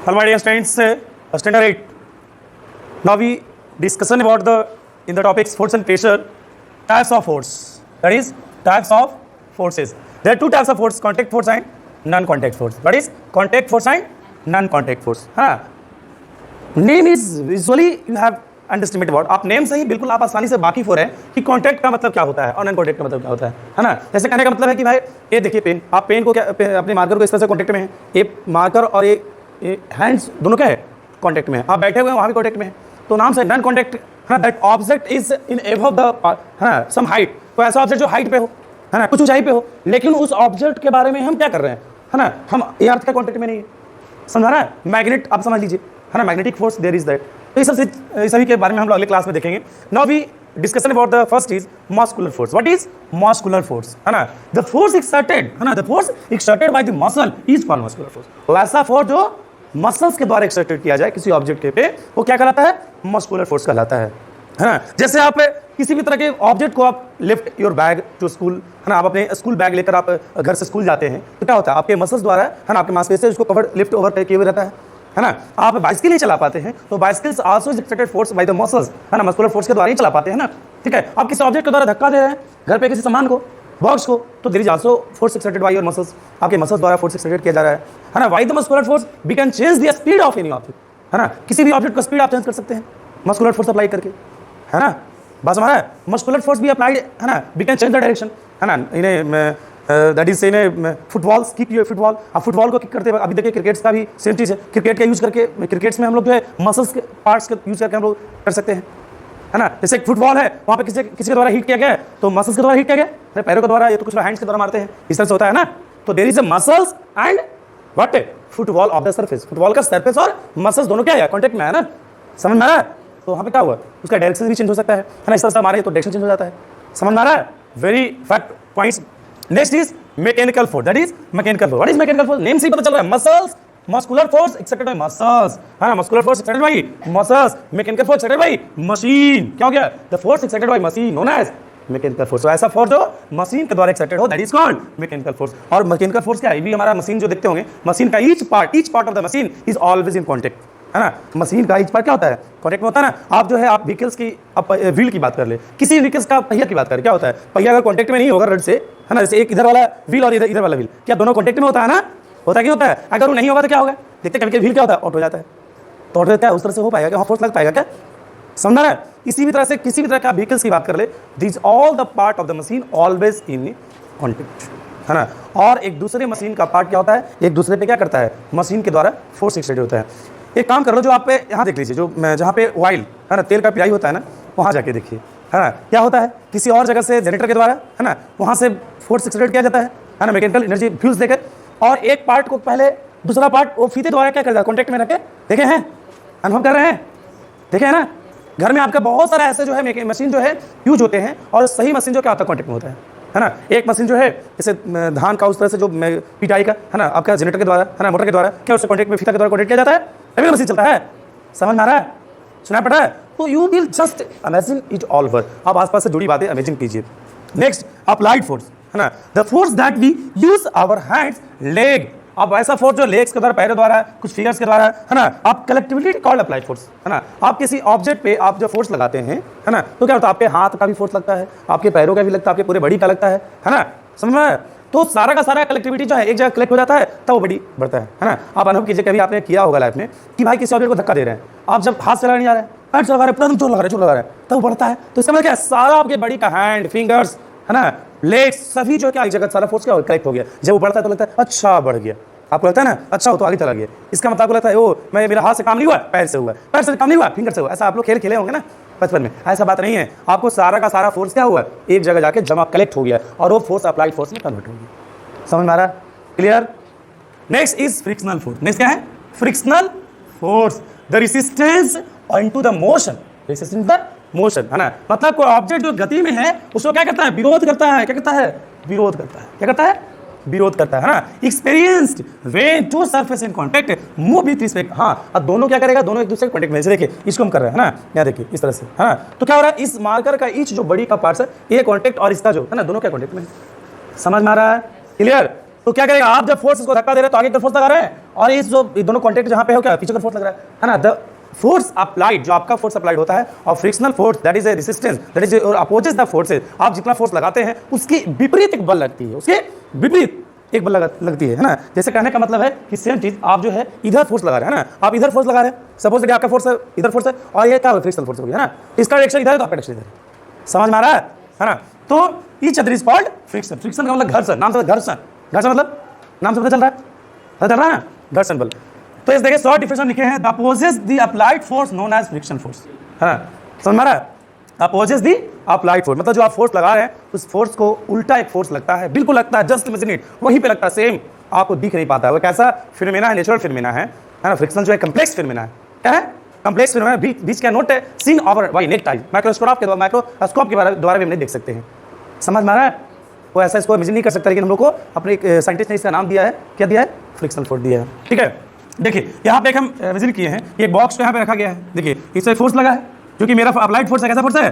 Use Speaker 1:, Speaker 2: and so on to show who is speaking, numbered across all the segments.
Speaker 1: Hello, my dear students, standard 8. Now we discussion about in the topics force and pressure, types of force. That is types of forces. There are two types of force: contact force and non-contact force. What is contact force and non-contact force? हाँ. Name is visually you have underestimate about. आप name से ही बिल्कुल आप आसानी से वाकिफ हो रहे हैं कि कॉन्टैक्ट का मतलब क्या होता है और नॉन कॉन्टैक्ट का मतलब क्या होता है ना. जैसे कहने का मतलब है कि भाई ये देखिए पेन, आप पेन को क्या अपने मार्कर को इस तरह से कॉन्टैक्ट में है, ये मार्कर और ये हैंड्स दोनों क्या है कॉन्टैक्ट में है. आप बैठे हुए हैं वहाँ भी कॉन्टैक्ट में है, तो नाम से नॉन कॉन्टैक्ट है ना. That object is in above the है ना सम हाइट. तो ऐसा ऑब्जेक्ट जो हाइट पे हो है ना, कुछ ऊंचाई पे हो, लेकिन उस ऑब्जेक्ट के बारे में हम क्या कर रहे हैं है ना, हम अर्थ का कॉन्टैक्ट में नहीं है. समझा रहा है. मैग्नेट आप समझ लीजिए है ना, magnetic force there is that. तो ये सभी के बारे में हम लोग अगले क्लास में देखेंगे. Now we discussion about the first is muscular force. What is muscular force है ना. द फोर्स एक्सर्टेड है ना, the force exerted by the muscle is called muscular force. तो ऐसा फोर्स जो मसल्स के द्वारा एक्सर्टेड किया जाए किसी ऑब्जेक्ट के पे, वो क्या कहलाता है, मस्कुलर फोर्स कहलाता है ना. जैसे आप किसी भी तरह के ऑब्जेक्ट को आप lift your bag to school है ना, आप अपने स्कूल बैग लेकर आप घर से स्कूल जाते हैं, तो क्या होता है आपके मसल्स द्वारा है ना, आपके मांसपेशियों उसको कवर लिफ्ट ओवर किए हुए रहता है ना. आप बाइसिकल नहीं चला पाते हैं, तो bicycles also is exerted force by the muscles है ना, मस्कुलर फोर्स के द्वारा ही चला पाते हैं ना. ठीक है. आप किसी ऑब्जेक्ट के द्वारा धक्का दे रहे हैं घर पे किसी सामान को, बॉक्स को, तो there is also force exerted by your muscles. आपके मसल्स द्वारा फोर्स एक्सर्टेड किया जा रहा है ना. By the muscular force we can change the speed of any object है ना. किसी भी ऑब्जेक्ट का स्पीड आप चेंज कर सकते हैं मस्कुलर फोर्स अप्लाई करके है ना. बस हमारा मस्कुलर फोर्स भी अप्लाइड है ना, we can change the direction है ना. इन्हें that is in football, kick your football. आप फुटबॉल को किक करते हैं, अभी देखिए क्रिकेट का भी सेम चीज़ है. क्रिकेट का यूज करके क्रिकेट्स में हम लोग जो है मसल्स के पार्ट्स का यूज करके हम लोग कर सकते हैं है ना. जैसे फुटबॉल है, वहाँ पे किसी के द्वारा हिट किया गया है, तो मसल्स के द्वारा हिट किया गया है, पैरों के द्वारा, ये तो कुछ हैंड्स के द्वारा मारते हैं, इस तरह से होता है ना. तो there is a muscles and what football of the surface. Football का सरफेस और मसल्स दोनों क्या है, कॉन्टेक्ट में है ना. समझ में आ रहा है. तो वहाँ पे क्या हुआ, उसका डायरेक्शन भी चेंज हो सकता है ना. इस तरह से हमारे तो डायरेक्शन चेंज हो जाता है. समझ में आ रहा है. Very fact points. Next is mechanical force. That is mechanical force. What is mechanical force. Name से ही पता चल रहा है, muscles, muscular force exerted by muscles है ना, muscular force exerted by muscles, mechanical force exerted by machine. क्या हो गया, the force exerted by machine known as mechanical force. तो ऐसा फोर्स जो मशीन के द्वारा एक्सर्टेड हो, that is called mechanical force. और मैकेनिकल फोर्स क्या है, ये भी हमारा मशीन जो देखते होंगे, मशीन का each part of the machine is always in contact है ना. मशीन का ईच पार्ट क्या होता है, कॉन्टेक्ट में होता है ना. आप जो है आप व्हीकल्स की आप व्हील की बात कर ले, किसी व्हीकल्स का पहिया की बात करें, क्या होता है, पहिया अगर कॉन्टेक्ट में नहीं होगा रड से है ना, जैसे एक इधर वाला व्हील और इधर वाला व्हील, क्या दोनों कॉन्टेक्ट में होता है ना, होता क्या होता है. अगर वो नहीं होगा तो क्या होगा, देखते कभी व्हील क्या होता है, ऑट हो जाता है, तो ऑट देता है. उस तरह से हो पाएगा, वहाँ फोर्स लग पाएगा क्या, समझना है. इसी भी तरह से किसी भी तरह का व्हीकल्स की बात कर ले, this all the part of the machine always in contact है ना. और एक दूसरे मशीन का पार्ट क्या होता है, एक दूसरे पे क्या करता है, मशीन के द्वारा फोर्स एक्सर्टेड होता है. एक काम कर लो, जो आप पे यहाँ देख लीजिए, जो जहाँ पे ऑयल है ना, तेल का पिराई होता है ना, वहाँ जाके देखिए है ना, क्या होता है, किसी और जगह से जनरेटर के द्वारा है ना, वहाँ से फोर्स एक्सर्टेड किया जाता है ना, मैकेनिकल एनर्जी फ्यूज देकर, और एक पार्ट को पहले दूसरा पार्ट वो फीते द्वारा क्या करता है, कॉन्टैक्ट में रखे. देखे हैं, अनुभव कर रहे हैं, देखे है ना. घर में आपका बहुत सारा ऐसे जो है मशीन जो है यूज होते हैं, और सही मशीन जो क्या होता है, कॉन्टैक्ट में होता है ना. एक मशीन जो है जैसे धान का उस तरह से जो पिटाई का है ना, आपका जनरेटर के द्वारा है ना, मोटर के द्वारा क्या उससे कॉन्टैक्ट में फीता के द्वारा कॉन्टैक्ट किया जाता है, तभी मशीन चलता है. समझ में आ रहा है, सुना पड़ा है. तो you will just imagine it all over. आप आसपास से जुड़ी बातें इमेजिन कीजिए. नेक्स्ट अप्लाइड फोर्स है ना, the force that we use our hands, leg. अब ऐसा फोर्स जो लेग्स के द्वारा, पैरों द्वारा, कुछ फिंगर्स के द्वारा है ना, आप कलेक्टिविटी कॉल्ड अप्लाइड फोर्स है ना. आप किसी ऑब्जेक्ट पे आप जो फोर्स लगाते हैं है ना, तो क्या होता है, आपके हाथ का भी फोर्स लगता है, आपके पैरों का भी लगता है, आपके पूरे बॉडी का लगता है ना. समझ में. तो सारा का सारा कलेक्टिविटी जो है एक जगह कलेक्ट हो जाता है, तब वो बड़ी बढ़ता है ना. आप अनुभव कीजिए, कभी आपने किया होगा लाइफ में कि भाई किसी ऑब्जेक्ट को धक्का दे रहे हैं, आप जब हाथ चला नहीं जा रहे हैं, पैर चला रहे हैं, पूरा जोर लगा रहे हैं, तब वो बढ़ता है. तो इसका मतलब क्या है, सारा आपके बॉडी का हैंड, फिंगर्स है ना, लेग्स, सभी जो क्या एक जगह सारा फोर्स क्या कलेक्ट हो गया. जब वो बढ़ता है तो लगता है अच्छा बढ़ गया, आपको लगता है ना, अच्छा हो तो आगे चला गया. इसका मतलब आपको लगता है ओ मैं, मेरा हाथ से काम नहीं हुआ, पैर से हुआ, पैर से काम नहीं हुआ, फिंगर से हुआ. ऐसा आप लोग खेल खेले होंगे ना बचपन में. ऐसा बात नहीं है, आपको सारा का सारा फोर्स क्या हुआ, एक जगह जाके जमा कलेक्ट हो गया, और वो फोर्स अप्लाइड फोर्स में कन्वर्ट हो गया. समझ में आ रहा है, clear. Next is frictional force. Next क्या है, frictional force. The resistance into the motion, resistance the motion है ना, मतलब कोई ऑब्जेक्ट जो गति में है उसको क्या करता है, विरोध करता है. क्या करता है, विरोध करता है. क्या करता है, विरोध करता है ना. Experienced when two surface in contact move with respect. हाँ, अब दोनों क्या करेगा, दोनों एक दूसरे के कांटेक्ट में. देखिए इसको हम कर रहे हैं ना, यहाँ देखिए इस तरह से है ना. तो क्या हो रहा है, इस मार्कर का ईच जो बॉडी का पार्ट्स है, ये कांटेक्ट और इसका जो है ना, दोनों क्या कांटेक्ट में. समझ में आ रहा है, क्लियर. तो क्या करेगा, आप जब फोर्स इसको धक्का दे रहे हैं तो आगे की तरफ फोर्स लगा रहे हैं, और इस जो दोनों कॉन्टेक्ट जहाँ पे हो क्या पीछे का फोर्स लग रहा है ना, द फोर्स अप्लाइड, जो आपका फोर्स अप्लाइड होता है और frictional force that is a resistance that is opposes the forces, आप जितना फोर्स लगाते हैं उसकी विपरीत एक बल लगती है, उसके विपरीत एक बल लगती है ना। जैसे कहने का मतलब है कि सेम चीज आप जो है इधर फोर्स लगा रहे हैं ना, आप इधर फोर्स लगा रहे हैं, सपोज कि आपका फोर्स है इधर फोर्स है और ये क्या फ्रिक्शनल फोर्स हो गया है ना, इसका डायरेक्शन इधर है तो आपका डायरेक्शन इधर है, समझ में आ रहा है ना। तो each other is called friction, friction का मतलब घर्षण, नाम से घर्षण, घर्षण मतलब नाम से पता चल रहा है, पता चल रहा है ना, घर्षण बल। तो इस देखिए शॉर्ट डिफिनेशन लिखे हैं, the opposes the applied force known as friction force, है ना, समझ में आ रहा है। अपोजेस द अप्लाइड फोर्स मतलब जो आप फोर्स लगा रहे हैं उस फोर्स को उल्टा एक फोर्स लगता है, बिल्कुल लगता है, जस्ट इमेजिन इट, वहीं पे लगता है, सेम आपको दिख नहीं पाता है। वो कैसा फिनोमेना है, नेचुरल फिनोमेना है ना। फ्रिक्शन जो है कम्प्लेक्स फिनोमेना है, क्या है, कम्प्लेक्स फिनोमेना, बीच का नोट है seen over by naked I, microscope के द्वारा भी हम नहीं देख सकते हैं, समझ में आ रहा है। वो ऐसा इसको इमेजिन नहीं कर सकता, लेकिन हम लोग को अपने साइंटिस्ट ने इसका नाम दिया है, क्या दिया है, फ्रिक्शनल फोर्स दिया है, ठीक है। देखिए यहाँ पे एक हम इमेजिन किए हैं, ये बॉक्स यहाँ पे रखा गया है, देखिए इससे फोर्स लगा है जो कि मेरा अप्लाइड फोर्स है, कैसा फोर्स है,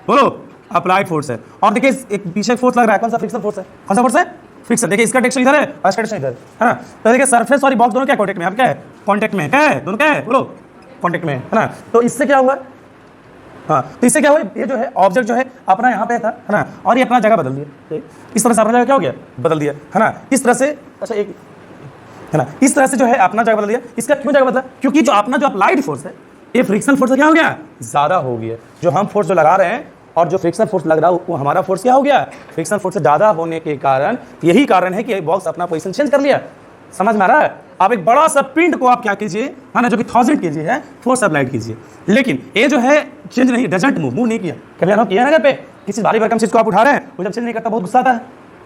Speaker 1: बोलो, अप्लाइड फोर्स है। और देखिए एक पीछे फोर्स लग रहा है, कौन सा, फ्रिक्शनल फोर्स है, कौन सा फोर्स है, फ्रिक्शन। देखिए इसका डायरेक्शन इधर है और इसका डायरेक्शन इधर है ना। तो देखिए सरफेस और बॉक्स दोनों क्या कॉन्टेक्ट में, आप क्या है, कॉन्टेक्ट में, क्या है, दोनों क्या है, बोलो, कॉन्टेक्ट में है ना। तो इससे क्या हुआ, हाँ, तो इससे क्या हुआ, ये जो है ऑब्जेक्ट जो है अपना यहाँ पे था, है ना, और ये अपना जगह बदल दिया, इस तरह से अपना जगह क्या हो गया, बदल दिया, है ना, इस तरह से, अच्छा एक, है ना, इस तरह से जो है अपना जगह बदल दिया। इसका क्यों जगह बदला, क्योंकि जो अपना जो अप्लाइड फोर्स है ये फ्रिक्शनल फोर्स क्या हो गया, ज़्यादा हो गया। जो हम फोर्स जो लगा रहे हैं और जो फ्रिक्शनल फोर्स लग रहा है वो हमारा फोर्स क्या हो गया, फ्रिक्शनल फोर्स से ज़्यादा होने के कारण, यही कारण है कि बॉक्स अपना पोजीशन चेंज कर लिया, समझ में आ रहा है। आप एक बड़ा सा पिंड को आप क्या कीजिए, है ना, जो कि 1000 kg है, फोर्स अप्लाइड कीजिए, लेकिन ये जो है चेंज नहीं, डजंट मूव नहीं किया। कभी अनुभव किया ना घर पे, किसी भारी भरकम चीज़ को आप उठा रहे हैं, वो जब चेंज नहीं करता बहुत गुस्सा आता है,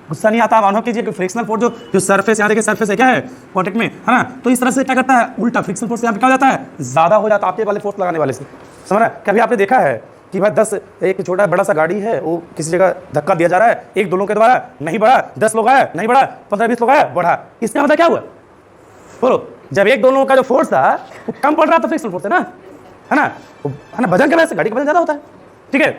Speaker 1: गुस्सा नहीं आता। आप अनुभव कीजिए कि फ्रिक्शनल फोर्स जो सरफेस, यहाँ देखिए सरफेस है, क्या है, कॉन्टेक्ट में, है ना, तो इस तरह से क्या करता है, उल्टा फ्रिक्शनल फोर्स यहाँ पे क्या हो जाता है, ज़्यादा हो जाता है आपके वाले फोर्स लगाने वाले से, समझ रहा है। कभी आपने देखा है कि भाई 10 एक छोटा बड़ा सा गाड़ी है, वो किसी जगह धक्का दिया जा रहा है, एक दो लोगों के द्वारा, नहीं बढ़ा, 10 लोग आए, नहीं बढ़ा, 15-20 लोग आए, बढ़ा, इसका मतलब क्या हुआ, बोलो, जब एक दो लोगों का जो फोर्स था वो कम पड़ रहा था, फ्रिक्शनल फोर्स है ना, है ना, वजन के वजह से गाड़ी का वजन ज़्यादा होता है, ठीक है।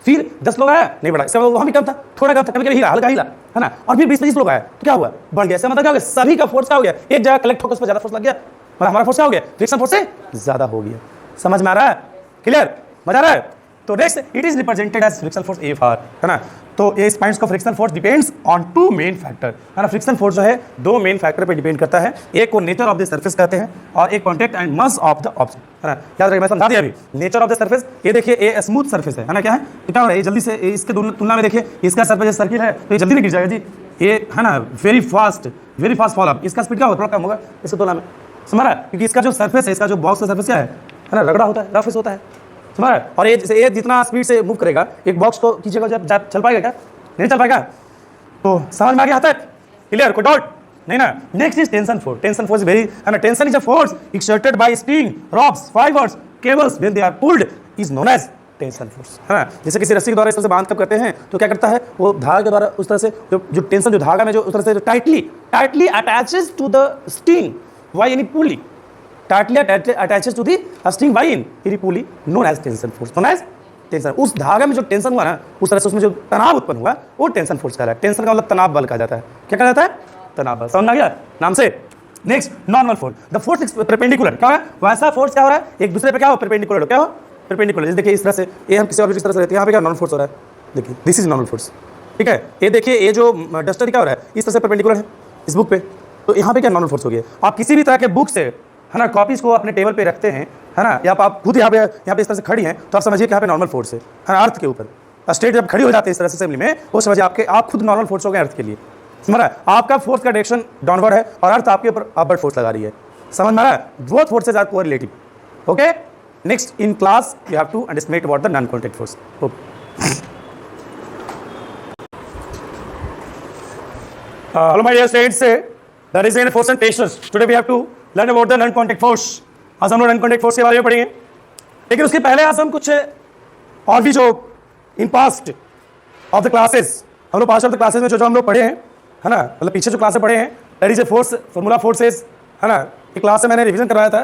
Speaker 1: फिर 10 लोग आया, नहीं बढ़ा, इसका वहाँ भी कम था, थोड़ा कम था, कभी कभी हिला, हल्का हिला, है ना, और फिर 20-25 लोग आए तो क्या हुआ, बढ़ गया। इसका मतलब क्या हो गया, सभी का फोर्स क्या हो गया, एक जगह कलेक्ट होकर उस पर ज़्यादा फोर्स लग गया, मतलब हमारा फोर्स क्या हो गया, फ्रिक्शनल फोर्स से ज़्यादा हो गया, समझ में आ रहा है, क्लियर, मजा आ रहा है। तो next it is represented as frictional force AFR, है ना। तो ये पॉइंट्स का frictional force depends on 2 main factor, है ना। फ्रिक्शनल फोर्स जो है 2 मेन फैक्टर पे डिपेंड करता है, एक को नेचर ऑफ द सरफेस कहते हैं और एक contact and mass of the object, है ना। याद रखिए, मैं समझा दिया अभी, नेचर ऑफ द सरफेस, ये देखिए ये स्मूथ सरफेस है ना, क्या है, क्या हो रहा है, ये जल्दी से इसके तुलना में देखिए इसका सरफेस सर्किल है तो ये जल्दी नहीं गिर जाएगा जी, ये है ना, वेरी फास्ट फॉल अप, इसका स्पीड क्या होगा, थोड़ा कम होगा इसके तुलना में, समझ रहा है, क्योंकि इसका जो सरफेस है, इसका जो बॉक्स का सरफेस क्या है ना, रगड़ा होता है, रफेस होता है, समझ रहा है। और ये जितना स्पीड से मूव करेगा एक बॉक्स को खींचेगा, जब चल पाएगा क्या, नहीं चल पाएगा। तो समझ में आ गया तक, क्लियर, कोई डाउट नहीं ना। Next is tension force. Tension force very, है ना, tension is a force exerted by spring, rods, fibres, cables when they are pulled is known as tension force, है ना। जैसे किसी रस्सी के द्वारा इस तरह से बांध कर करते हैं तो क्या करता है, वो धागा के द्वारा उस तरह से जो टेंशन, जो धागा में जो उस तरह से tightly attaches to the string by any pulley, tightly attaches to the string by any pulley known as tension force, known as tension। उस धागे में जो टेंशन हुआ ना, उस तरह से उसमें जो तनाव उत्पन्न हुआ वो टेंशन फोर्स कहलाता है। टेंशन का मतलब तनाव बल कहा जाता है, क्या कहा जाता है, तनाव बल, समझ आ गया नाम से। Next normal force, the force perpendicular, क्या है, वैसा फोर्स क्या हो रहा है, एक दूसरे पे क्या हो, परपेंडिकुलर, क्या हो, परपेंडिकुलर। देखिए इस तरह से ये हम किसी और इस तरह से रहते हैं, यहाँ पे क्या नॉर्मल फोर्स हो रहा है, देखिए दिस इज नॉर्मल फोर्स, ठीक है। ये देखिए ये जो डस्टर क्या हो रहा है, इस तरह से परपेंडिकुलर है इस बुक पे, तो यहाँ पे क्या नॉर्मल फोर्स हो गया। आप किसी भी तरह के बुक से, है ना, कॉपीज को अपने टेबल पे रखते हैं, है ना, या आप खुद यहाँ पे इस तरह से खड़ी हैं तो आप समझिए कि यहाँ पे नॉर्मल फोर्स है ना, अर्थ के ऊपर स्ट्रेट जब खड़ी हो जाते हैं इस तरह से असेंबली में, वो समझिए आप खुद नॉर्मल फोर्स हो गए अर्थ के लिए, समझ रहा है। आपका फोर्स का डायरेक्शन डाउनवर्ड है और अर्थ आपके ऊपर अपवर्ड फोर्स लगा रही है, समझ में आ रहा है। Both forces are correlative, okay. Next in class you have to understand about the non contact force, okay. Hello my dear students, that is in force and pressures. Today we have to learn about the non contact force. आज हम लोग non contact force के बारे में पढ़ेंगे, लेकिन उसके पहले आज हम कुछ और भी जो in past of the classes, हम लोग पास्ट ऑफ द क्लासेस में जो हम लोग पढ़े हैं, है ना, मतलब पीछे जो क्लासेस पढ़े हैं, that is a force formula forces, है ना। एक क्लास से मैंने रिवीजन करवाया था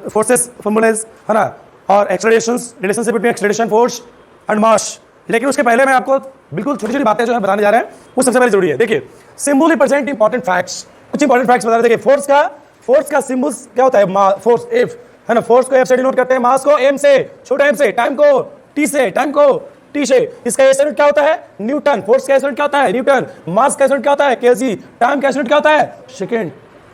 Speaker 1: फोर्सेस फार्मूलाज, है ना, और accelerations, relationship between acceleration force and mass. लेकिन उसके पहले मैं आपको बिल्कुल छोटी छोटी बातें जो है बताने जा रहे हैं, वो सबसे पहले जरूरी है। देखिए सिंबल रिप्रेजेंट इंपॉर्टेंट फैक्ट्स, कुछ इंपॉर्टेंट फैक्ट्स बता रहे थे। फोर्स फोर्स का सिंबल्स क्या होता है, फोर्स एफ है ना, फोर्स को एफ से डिनोट करते हैं, मास को एम से, छोटा एम से, टाइम को टी से, टाइम को टी से। इसका एस यूनिट क्या होता है, न्यूटन। फोर्स का एस यूनिट क्या होता है, न्यूटन। मास का एस यूनिट क्या होता है, केजी। टाइम का एस यूनिट क्या होता है, सेकंड।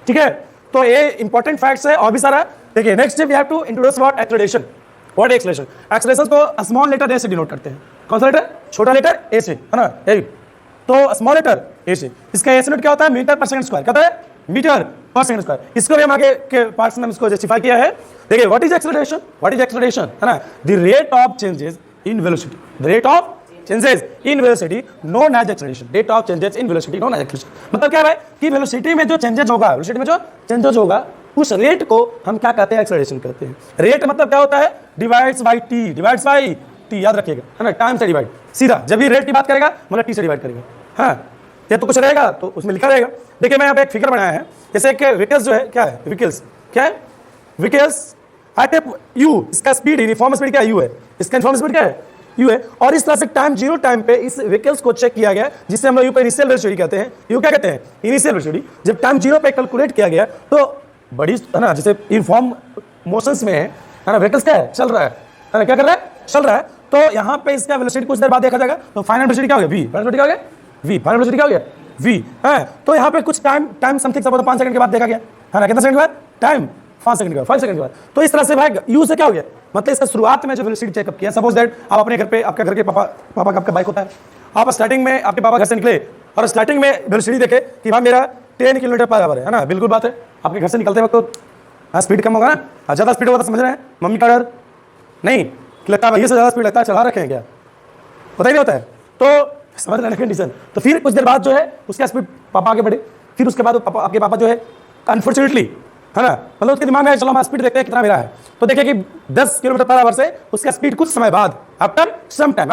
Speaker 1: ठीक है, तो ये इंपॉर्टेंट फैक्ट्स है और भी सारा। देखिए next we have to introduce what acceleration. What acceleration, acceleration को स्मॉल लेटर ए से डिनोट करते हैं। कौन सा लेटर, छोटा लेटर ए से, है ना, ए। तो स्मॉल लेटर ए से, इसका एस यूनिट क्या होता है, मीटर पर सेकंड स्क्वायर। क्या होता है, मीटर पर सेकंड स्क्वायर। इसको भी हम आगे के पार्ट्स में इसको जस्टिफाई किया है। देखिए what is acceleration, what is acceleration, है ना, the rate of changes in velocity, the rate of changes in velocity known as acceleration, rate of changes in velocity known as acceleration. मतलब क्या है कि वेलोसिटी में जो चेंजेस होगा, velocity में जो चेंजेस होगा, उस रेट को हम क्या कहते हैं, एक्सेलरेशन कहते हैं। रेट मतलब क्या होता है, divides bye T, divides bye T, याद रखिएगा, है ना, टाइम से डिवाइड। सीधा जब भी रेट की बात करेगा मतलब टी से डिवाइड करेगा। हाँ, ये तो कुछ रहेगा तो उसमें लिखा रहेगा। देखिए मैं यहाँ पे एक फिगर बनाया है, जैसे कि व्हीकल्स जो है, क्या है व्हीकल्स, क्या है व्हीकल्स एट ए यू, इसका स्पीड, यूनिफॉर्म स्पीड क्या है, यू है, इसका यूनिफॉर्म स्पीड क्या है, यू है। और इस तरह से टाइम, जीरो टाइम पे इस व्हीकल्स को चेक किया गया, जिससे हम लोग यू पे इनिशियल वेलोसिटी कहते हैं। यू क्या कहते हैं, इनिशियल वेलोसिटी। जब टाइम जीरो पे कैलकुलेट किया गया तो बड़ी, है ना, जैसे यूनिफॉर्म मोशंस में है ना, व्हीकल्स क्या है, चल रहा है ना, क्या कर रहा है, चल रहा है। तो यहाँ पे इसका वेलोसिटी कुछ देर बाद देखा जाएगा, तो फाइनल वेलोसिटी क्या हो गया, वी। फाइनल वेलोसिटी क्या हो गया, वी। फाइनल वेलोसिटी क्या हो गया, वी है। तो यहाँ पे कुछ टाइम समथिंग 5 सेकंड के बाद देखा गया, है ना, कितना सेकंड के बाद, टाइम 5 सेकंड के बाद, 5 सेकंड के बाद। तो इस तरह से भाई यू से क्या हो गया, मतलब इसका शुरुआत में जो वेलोसिटी चेकअप किया। सपोज दैट आप अपने घर पे, आपके घर के पापा का आपका बाइक होता है, आप स्टार्टिंग में आपके पापा घर से निकले और स्टार्टिंग में वेलोसिटी देखे कि भाई मेरा 10 किलोमीटर पर आवर है ना, बिल्कुल बात है। आपके घर से निकलते वक्त तो स्पीड कम होगा ना, ज़्यादा स्पीड होगा तो समझ रहे हैं, मम्मी का डर नहीं लगता है, ये से ज़्यादा स्पीड लगता है, चला रखे हैं क्या, होता ही नहीं होता है। तो समझ रहे हैं कंडीशन। तो फिर कुछ देर बाद जो है उसका स्पीड पापा आगे बढ़े, फिर उसके बाद आपके पापा जो है अनफॉर्चुनेटली, है ना, मतलब उसके दिमाग में चलो हम स्पीड देखते हैं कितना मेरा है। तो देखे कि 10 किलोमीटर पर आवर से उसका स्पीड कुछ समय बाद, आफ्टर सम टाइम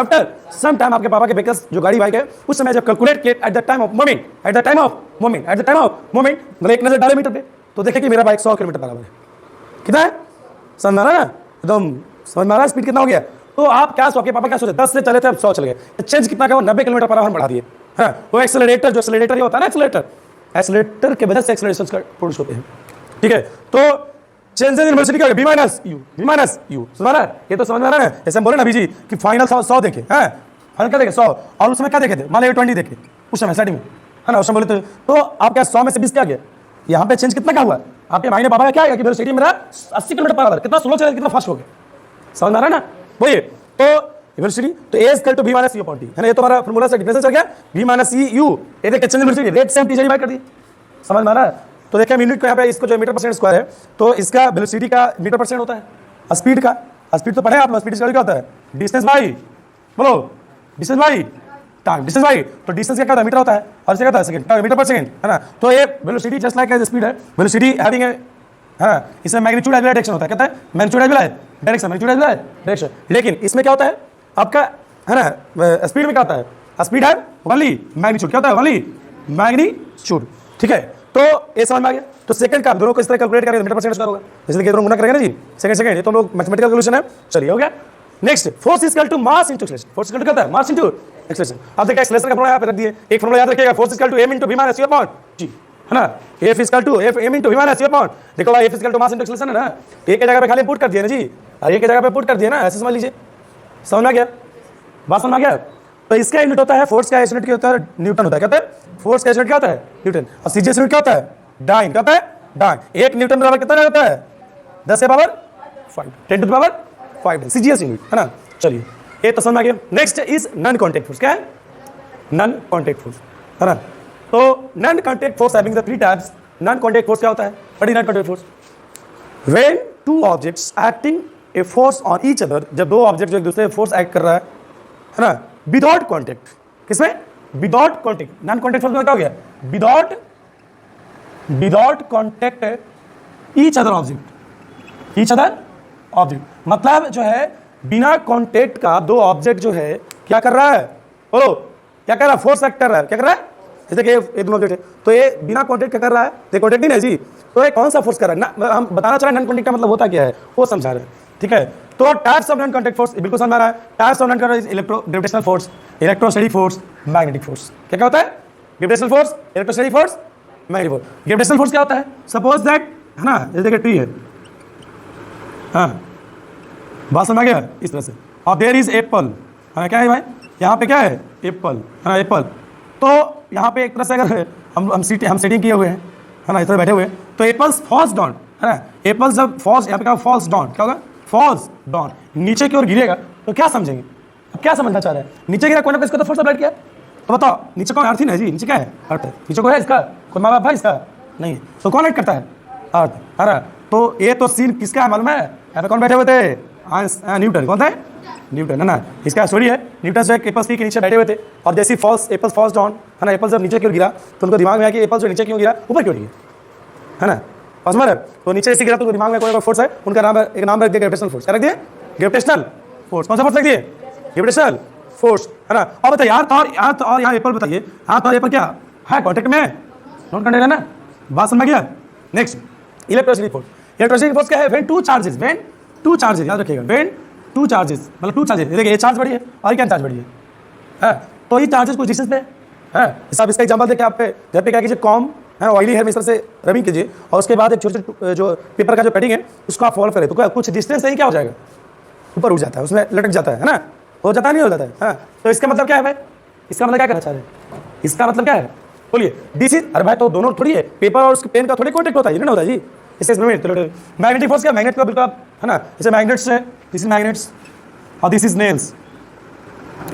Speaker 1: आपके पापा के व्हीकल्स जो गाड़ी बाइक है, उस समय जब कैलकुलेट किए at the time of moment, मतलब एक नजर डाले मीटर पे, तो देखे कि मेरा बाइक 100 किलोमीटर पर आवर है। कितना है, समझ में आ रहा है ना, एकदम समझ में आ रहा है स्पीड कितना हो गया। तो आप क्या आपके पापा क्या सोचे, 10 से चले थे अब 100 चल गए, चेंज कितना का, 90 किलोमीटर पर आवर बढ़ा दिए। हाँ, वो एक्सेलरेटर, जो एक्सेलरेटर होता है ना, एक्सेलरेटर के वजह से एक्सेलरेशन प्रोड्यूस होते हैं। ठीक है, तो चेंजेस इन वेलोसिटी क्या होगा, v माइनस यू। समझ रहा है, ये तो समझ में आ रहा है। जैसे हम बोले ना अभी जी कि फाइनल 100 देखे, हैं फाइनल क्या देखे 100, और उसमें क्या देखे थे, मान लो 20 देखे उस समय स्टार्टिंग में, है ना, उस समय बोले तो आप क्या 100 में से 20 क्या गया, यहाँ पे चेंज कितना क्या हुआ, आपके मायने पापा का क्या है कि वेलोसिटी मेरा 80 किलोमीटर पर आवर, कितना स्लो चला, कितना फास्ट हो गया। समझ में आ रहा है ना, वही तो वेलोसिटी, तो a equal to v minus u upon t, है ना, ये तो हमारा फार्मूला से डिफरेंस चल गया, v माइनस यू, ये देखिए change in velocity, rate same T से डिवाइड कर दी। समझ में आ रहा है। तो देखिए यूनिट को यहाँ पे, इसको जो मीटर पर सेकंड स्क्वायर है, तो इसका वेलोसिटी का मीटर पर सेकंड होता है। स्पीड का, स्पीड तो पढ़े आप लोग, स्पीड क्या होता है, डिस्टेंस बाई, बोलो distance by time, distance by, तो डिस्टेंस क्या होता है, मीटर होता है, और क्या होता है सेकंड, मीटर पर सेकंड, है ना। तो ये velocity just like as speed है, वेलोसिटी हैविंग है ना, इसमें मैग्नीट्यूड एज डायरेक्शन होता है, कहता है magnitude as direction, magnitude as direction. लेकिन इसमें क्या होता है आपका, है ना, स्पीड में क्या होता है, स्पीड है ओनली मैग्नीट्यूड, क्या होता है ओनली मैग्नीट्यूड। ठीक है, तो ये समझ में आ गया। तो सेकंड का दोनों को इस तरह कैलकुलेट करेंगे, मीटर पर सेकंड होगा, इसलिए दोनों गुना करेंगे ना जी, सेकंड, ये तो हम लोग मैथमेटिकल सॉल्यूशन है। चलिए हो गया। Next, force equal to mass into acceleration. Force equal to क्या होता है, मास इनटू एक्सेलरेशन। आप देखिए एक्सेलरेशन का फॉर्मूला यहाँ पे रख दिए, एक फॉर्मूला याद रखिएगा, force equal to m into v minus u upon g, है ना, F equal to m into v minus u upon, देखो भाई F equal to mass into acceleration है ना, एक की जगह पे खाली पुट कर दिया ना जी, और एक की जगह पे पुट कर दिया ना, ऐसे समझ लीजिए। समझ में आ गया, बात समझ में आ गया। तो इसका यूनिट होता है, फोर्स का यूनिट क्या होता है, न्यूटन होता है, क्या होता है, फोर्स का यूनिट क्या होता है, न्यूटन, और सीजीएस यूनिट क्या होता है, डाइन, क्या होता है, डाइन। 1 न्यूटन बराबर कितना होता है, 10 के power 5, 10 to the power 5 CGS unit, है ना। चलिए ये तो समझ में आ गया। Next is non contact force, क्या है, नॉन कांटेक्ट फोर्स, है ना। तो non contact force having the 3 types. Non contact force क्या होता है, what is non contact force, when 2 objects acting a force on each other, जब 2 ऑब्जेक्ट जो एक दूसरे फोर्स एक्ट कर रहा है ना, विदाउट कांटेक्ट, किसमें, without contact. Non contact force में क्या हो गया, without contact each other object, मतलब जो है बिना कांटेक्ट का 2 ऑब्जेक्ट जो है क्या कर रहा है, बोलो क्या कर रहा है, फोर्स एक्ट कर रहा है, क्या कर रहा है, जैसे कि ये दोनों ऑब्जेक्ट है, तो ये बिना कांटेक्ट क्या कर रहा है, ये कांटेक्ट नहीं है जी, तो ये कौन सा फोर्स कर रहा है ना, हम बताना चाह रहे हैं नॉन कांटेक्ट का मतलब होता क्या है, वो समझा रहे हैं। ठीक है, तो types of non contact force बिल्कुल समझ आ रहा है। Types of non contact electrogravitational force, electrostatic force, magnetic force. क्या क्या होता है, gravitational force, electrostatic force, magnetic force. Gravitational force क्या होता है, सपोज दैट है ना, ये देखिए ट्री है, हाँ बात समझ आ गया इस तरह से। और देयर इज एप्पल, है क्या है भाई, यहाँ पे क्या है एप्पल, है ना एप्पल। तो यहाँ पे एक तरह से अगर हम सेटिंग किए हुए हैं, है ना, इस तरह बैठे हुए हैं, तो एप्पल्स फॉल्स डाउन, है ना, एप्पल्स जब फॉल्स, यहाँ पे क्या फॉल्स डाउन, क्या होगा फॉल्स डाउन, नीचे की ओर गिरेगा तो क्या समझेंगे, अब क्या समझना चाह रहे हैं, नीचे गिरा कोई ना, इसको तो फोर्स अप्लाई किया, तो बताओ नीचे कौन, अर्थ ही ना जी, नीचे क्या है अर्थ है, नीचे कोई है इसका, कोई माँ बाप है इसका नहीं, तो कौन एक्ट करता है अर्थ, है ना। तो ये तो सीन किसका है मालूम है, यहाँ पे कौन बैठे हुए थे, न्यूटन, कौन था न्यूटन, है ना। इसका स्टोरी है, न्यूटन जो है एप्पल्स ट्री के नीचे बैठे हुए थे, और जैसे एप्पल फॉल्स डाउन, है ना, एप्पल जब नीचे क्यों गिरा तो उनको दिमाग में आया कि एप्पल जो नीचे क्यों गिरा, ऊपर क्यों गिरा, है ना, और समझ रहे, तो नीचे ऐसे गिरा तो दिमाग में कोई फोर्स है, उनका नाम है, एक नाम रख दिया ग्रेविटेशनल फोर्स, क्या रख दिया ग्रेविटेशनल फोर्स, कौन सा फोर्स रख दिए ग्रेविटेशनल फोर्स, है ना। और बताइए यार और यहाँ एप्पल, बताइए हाथ और एप्पल क्या है कॉन्टेक्ट में, नोट करने ना, बात समझ गया। Next electricity force, electricity force क्या है, व्हेन टू चार्जेस याद रखिएगा, व्हेन टू चार्जेस, मतलब टू चार्जेस, देखिए ये चार्ज बढ़ी है और क्या चार्ज बढ़ी है, तो ये चार्जेस कुछ डिस्टेंस पे है, आप इसका एग्जांपल देखिए, आप घर पे क्या कीजिए, कॉम है ऑयली है, इस तरह से रबिंग कीजिए, और उसके बाद एक छोटे जो पेपर का जो पैडिंग है उसको आप फॉलो करें, तो कुछ डिस्टेंस से ही क्या हो जाएगा, ऊपर उठ जाता है, उसमें लटक जाता है ना, हो जाता नहीं हो जाता है, हाँ। तो इसका मतलब क्या है भाई, इसका मतलब क्या कहना चाह रहे हैं, इसका मतलब क्या है बोलिए, दिस इज, अरे भाई तो दोनों थोड़ी है, पेपर और उसके पेन का थोड़ी कॉन्टेक्ट होता है, ये नहीं होता है जी, इससे मैग्नेटिक फोर्स क्या, मैग्नेट का बिल्कुल, है ना, जैसे मैग्नेट्स है, दिस इज मैग्नेट्स और दिस इज नेल्स,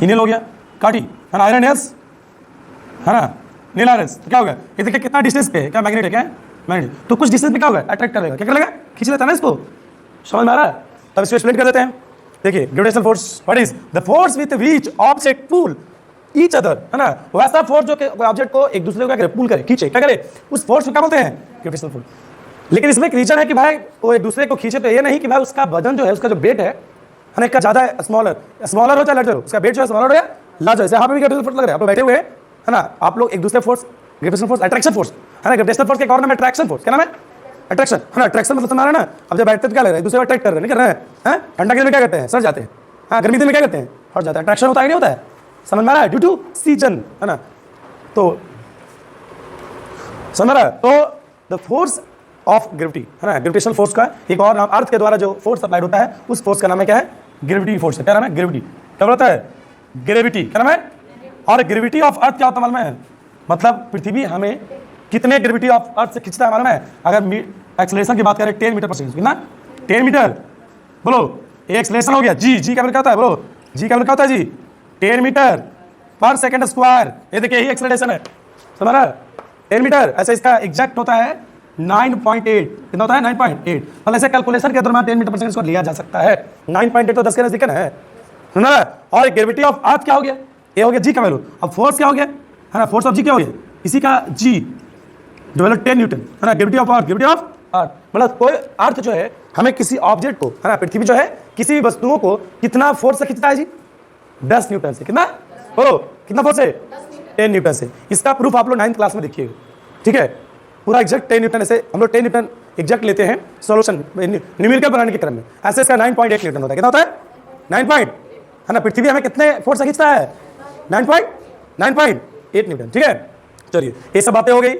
Speaker 1: ये नेल हो गया काटी, है ना, आयरन नेल्स, है ना, नील आयरन्स, तो क्या होगा, ये देखिए कितना डिस्टेंस पे है, क्या मैग्नेट है, क्या मैग्नेट, तो कुछ डिस्टेंस पे क्या होगा, अट्रैक्ट करेगा, क्या करेगा, खींच लेता है ना इसको, समझ में आ रहा है, तब इसको एक्सप्लेन कर देते हैं। देखिए gravitational force what is the force with which object pull each other, है ना, वैसा फोर्स जो कोई ऑब्जेक्ट को एक दूसरे को क्या करे, पुल करे, खींचे, क्या करे, उस फोर्स को क्या बोलते हैं ग्रेविटेशनल फोर्स। लेकिन इसमें एक रीजन है कि भाई वो एक दूसरे को खींचे, तो ये नहीं कि भाई उसका वजन जो है, उसका जो वेट है ना, का ज्यादा है, स्मॉलर हो चाहे लार्जर हो, उसका वेट जो है स्मॉलर हो या लार्जर, जैसे यहाँ पे भी ग्रेविटेशनल फोर्स लग रहा है, आप लोग बैठे हुए हैं, है ना, आप लोग एक दूसरे force, gravitational force attraction force, है ना, ग्रेविटेशनल फोर्स के एक और नाम है अट्रैक्शन फोर्स, क्या नाम है अट्रैक्शन, है ना, अट्रैक्शन मतलब समझ रहे हैं ना, अब जब बैठते तो क्या लग रहा है, दूसरे को अट्रैक्ट कर रहे हैं, नहीं कर रहे हैं, ठंडा के दिन में क्या करते हैं, सड़ जाते हैं, हाँ, गर्मी दिन में क्या करते हैं, हट जाता है, अट्रैक्शन होता है नहीं होता है, समझ में आ रहा है, ड्यू टू सीजन, है ना, तो समझ रहा है, तो द फोर्स ऑफ ग्रेविटी, है ना, ग्रेविटेशनल फोर्स का एक और नाम, अर्थ के द्वारा जो फोर्स अप्लाइड होता है उस फोर्स का नाम है क्या है, ग्रेविटी फोर्स है, क्या नाम है ग्रेविटी, क्या बोलता है ग्रेविटी, क्या नाम है, और ग्रेविटी ऑफ अर्थ क्या होता है मालूम है, मतलब पृथ्वी हमें कितने ग्रेविटी ऑफ अर्थ से खींचता है मालूम है, अगर एक्सेलरेशन की बात करें 10 मीटर पर सेकंड, कितना 10 मीटर, बोलो ये एक्सेलरेशन हो गया, जी का मतलब क्या होता है, बोलो जी का मतलब क्या होता है जी, 10 मीटर पर सेकंड स्क्वायर, ये देखिए यही एक्सेलरेशन है, समझ रहा है 10 मीटर, ऐसे इसका एग्जैक्ट होता है 9.8, कितना होता है 9.8, मतलब ऐसे कैलकुलेशन के दौरान 10 मीटर पर सेकंड को लिया जा सकता है, 9.8 तो 10 के नजदीक है, सुन रहा है। और ग्रेविटी ऑफ अर्थ क्या हो गया, ये हो गया जी का वैल्यू, अब फोर्स क्या हो गया, है ना, फोर्स ऑफ जी क्या हो गया, इसी का जी जो वैल्यू 10 न्यूटन, है ना, ग्रेविटी ऑफ अर्थ, मतलब कोई अर्थ जो है हमें किसी ऑब्जेक्ट को, है ना, पृथ्वी जो है किसी भी वस्तुओं को कितना फोर्स से खींचता है जी, 10 न्यूटन से, कितना बोलो कितना फोर्स है, 10 न्यूटन से। इसका प्रूफ आप लोग 9th क्लास में देखिएगा, ठीक है, पूरा एग्जैक्ट 10 न्यूटन, ऐसे हम लोग 10 न्यूटन एग्जैक्ट लेते हैं सोल्यूशन न्यूमेरिकल बनाने के क्रम में, ऐसे इसका 9.8 न्यूटन होता है, कितना होता है 9 पॉइंट, है ना, पृथ्वी हमें कितने फोर्स से खींचता है 9.8 न्यूटन, ठीक है। चलिए ये सब बातें हो गई,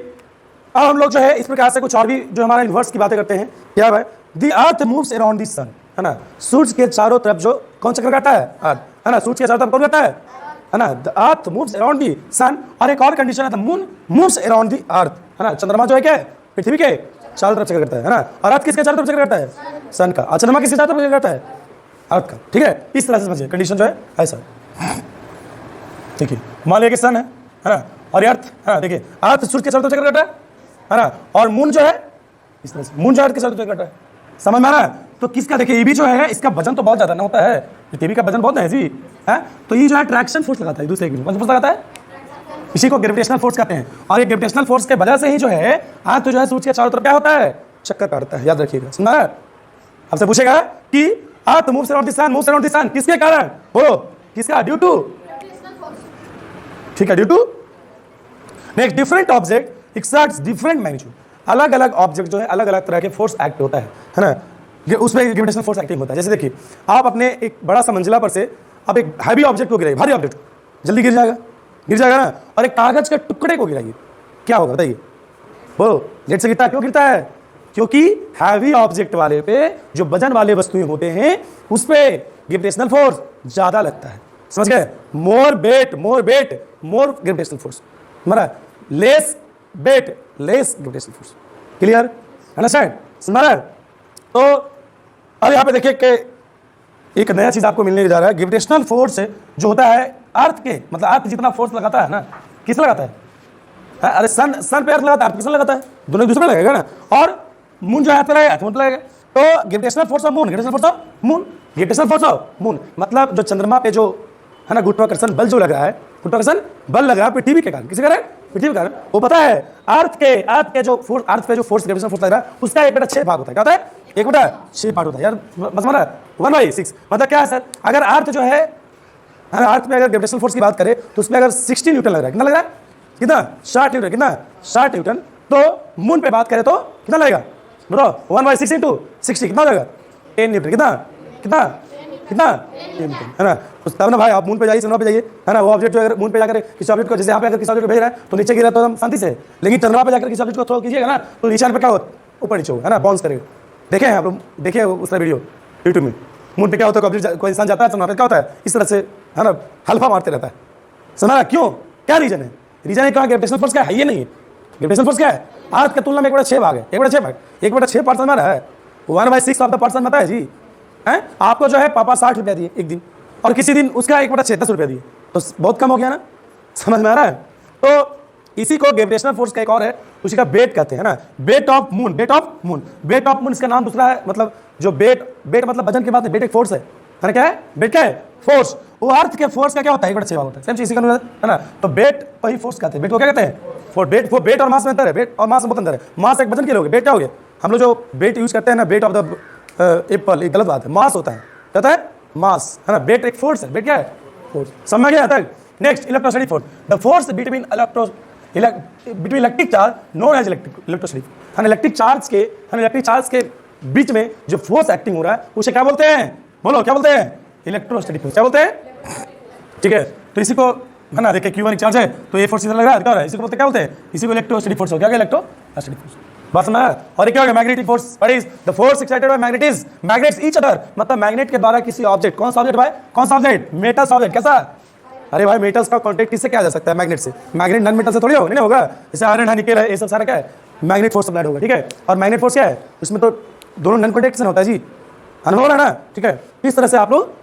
Speaker 1: अब हम लोग जो है इस प्रकार से कुछ और भी जो हमारा यूनिवर्स की बातें करते हैं, क्या है the earth moves around the sun, है ना, सूर्य के चारों तरफ जो कौन चक्कर काटता है अर्थ, है ना, सूर्य के चारों तरफ कौन करता है ना, the earth moves around the sun, और एक और कंडीशन है the moon moves around the earth, है ना, चंद्रमा जो है क्या है पृथ्वी के चारों तरफ चक्कर करता है ना, और अर्थ किसके चारों तरफ चक्कर करता है सन का, और चंद्रमा किसके चारों तरफ चक्कर करता है अर्थ का, ठीक है, इस तरह से समझिए कंडीशन जो है ऐसा, ठीक है, मान लिया कि सन है ना, और अर्थ, है ना, देखिए अर्थ सूर्य के चारों तरफ चक्कर करता है ना, और मून जो है इस तरह से, मून जो अर्थ के चारों तरफ चक्कर करता है, समझ में आ रहा है। तो किसका देखिए ये भी जो है इसका वजन तो बहुत ज्यादा ना होता है, पृथ्वी का वजन बहुत है जी, है, तो ये जो है ट्रैक्शन फोर्स लगाता है दूसरे के, कौन सा फोर्स लगाता है, इसी को ग्रेविटेशनल फोर्स कहते हैं, और ये ग्रेविटेशनल फोर्स के वजह से ही जो है अर्थ जो है सूर्य के चारों तरफ क्या होता है चक्कर काटता है, याद रखिएगा, समझा। आपसे पूछेगा कि earth moves around the sun, moves around the sun, किसके कारण, बोलो किसका, ड्यू टू, ठीक है, due to next different object exerts different magnitude, अलग अलग ऑब्जेक्ट जो है अलग अलग तरह के फोर्स एक्ट होता है ना, उसमें ग्रेविटेशनल फोर्स एक्टिंग होता है। जैसे देखिए आप अपने एक बड़ा सा मंजिला पर से आप एक हैवी ऑब्जेक्ट को गिराइए, भारी ऑब्जेक्ट जल्दी गिर जाएगा ना, और एक कागज के टुकड़े को गिराइए, क्या होगा बताइए, बोलो लेट से गिरता है, क्यों गिरता है, क्योंकि हैवी ऑब्जेक्ट वाले पे, जो वजन वाले वस्तुएं होते हैं, उस पे ग्रेविटेशनल फोर्स ज्यादा लगता है। समझ गए? मोर वेट मोर ग्रेविटेशनल फोर्स, हमारा less weight less gravitational force. Clear? Understand? समझ रहे? तो अब यहाँ पे देखिए कि एक नया चीज आपको मिलने जा रहा है। ग्रेविटेशनल फोर्स जो होता है अर्थ के, मतलब अर्थ जितना फोर्स लगाता है ना, किस लगाता है? अरे सन पे अर्थ लगाता है, अर्थ किस लगाता है? दोनों एक दूसरे में लगेगा ना। और मून जो है अर्थ लगेगा। तो gravitational force of moon, gravitational force of moon, gravitational force of moon मतलब जो चंद्रमा पे जो है ना गुरुत्वाकर्षण बल जो लग रहा है, गुरुत्वाकर्षण बल लग रहा है पृथ्वी के कारण। किसी कारण? पृथ्वी के कारण। वो पता है अर्थ पे जो फोर्स, अर्थ पे जो फोर्स ग्रेविटेशनल फोर्स लग रहा है, उसका 1/6 भाग होता है। क्या होता है? 1/6 पार्ट होता है यार। बस हमारा 1/6 मतलब क्या है सर? अगर अर्थ जो है अर्थ में अगर ग्रेविटेशनल फोर्स की बात करें तो उसमें अगर 60 न्यूटन लग रहा है, कितना लग रहा है? कितना? 60 न्यूटन। कितना? 60 न्यूटन। तो मून पे बात करें तो कितना लगेगा? बोलो 1/6 इंटू 60 कितना लगेगा? 10 न्यूटन। कितना कितना कितना? 10 न्यूटन, है ना? तब ना भाई आप मून पे जाइए, चंद्रमा पे जाइए, है ना? वो ऑब्जेक्ट जो अगर मून पे जाकर किसी ऑब्जेक्ट को, जैसे यहाँ पे अगर किसी ऑब्जेक्ट को भेज रहा है तो नीचे गिरा तो हम शांति से, लेकिन चंद्रमा पे जाकर किसी ऑब्जेक्ट को थ्रो कीजिएगा ना तो निशान पे क्या होगा? ऊपर नीचे होगा, है ना? बाउंस करेगा। देखे हैं आप लोग? देखिए उसका वीडियो यूट्यूब में। मून पे क्या होता है? ऑब्जेक्ट कोई इंसान जाता है, चंद्रमा पे क्या होता है? इस तरह से, है ना, हल्फा मारते रहता है। समझा? क्यों? क्या रीजन है? रीजन है क्या? ग्रेविटेशनल फोर्स क्या है? ये नहीं है। ग्रेविटेशनल फोर्स क्या है? अर्थ की तुलना में 1/6 भाग है। 1/6 परसेंट हमारा है। 1/6 ऑफ द परसेंट पता है जी? हैं? आपको जो है पापा 60 रुपया दिए एक दिन, और किसी दिन उसका 1/6 10 रुपया दिए, तो बहुत कम हो गया ना? समझ में आ रहा है? तो इसी को ग्रेविटेशनल फोर्स का एक और है, उसी का वेट कहते हैं ना, weight of moon. Weight of moon, weight of moon इसका नाम दूसरा है। मतलब जो वेट मतलब वजन की बात है, वेट एक फोर्स है ना? क्या है? वेट क्या है? फोर्स। वो अर्थ के फोर्स का क्या होता है? 1/6 होता है। सेम चीज इसी का है ना? तो वेट वही फोर्स कहते हैं। वेट को क्या कहते हैं? वो वेट और मास में अंतर है। वेट और मास में बहुत अंतर है। मास एक वजन के लिए हो गया, वेट क्या हो गया? हम लोग जो वेट यूज करते हैं ना, वेट ऑफ द एप्पल, एक गलत बात है। मास होता है, कहता है मास, है ना? वेट एक फोर्स है। वेट क्या है? फोर्स। समझ में गया तक? Next, electrostatic force, the force between electric charge known as electrostatic. Electric charge के बीच में जो फोर्स एक्टिंग हो रहा है उसे क्या बोलते हैं? बोलो क्या बोलते हैं? Electrostatic force. क्या बोलते हैं? ठीक है, तो इसी को, है ना, देखिए Q1 चार्ज है तो ये फोर्स इधर लग रहा है, क्या हो रहा है? इसी को बोलते क्या बोलते हैं? इसी को इलेक्ट्रोस्टैटिक फोर्स हो गया। इलेक्ट्रोस्टैटिक फोर्स बस ना। और ये क्या होगा? Magnetic force. What is the force excited by magnets each other, मतलब मैग्नेट के द्वारा किसी ऑब्जेक्ट, कौन सा ऑब्जेक्ट भाई? कौन सा ऑब्जेक्ट? Metals object. कैसा? अरे भाई मेटल्स का कांटेक्ट किससे क्या जा सकता है? मैग्नेट से। मैग्नेट नॉन मेटल से थोड़ी होगा, नहीं होगा। जैसे आयरन है, निकेल है, ये सब सारा क्या है? मैग्नेट फोर्स अप्लाइड होगा। ठीक है, और मैग्नेट फोर्स क्या है? उसमें तो दोनों नॉन कांटेक्ट से होता है जी, अनुभव है ना? ठीक है, इस तरह से आप लोग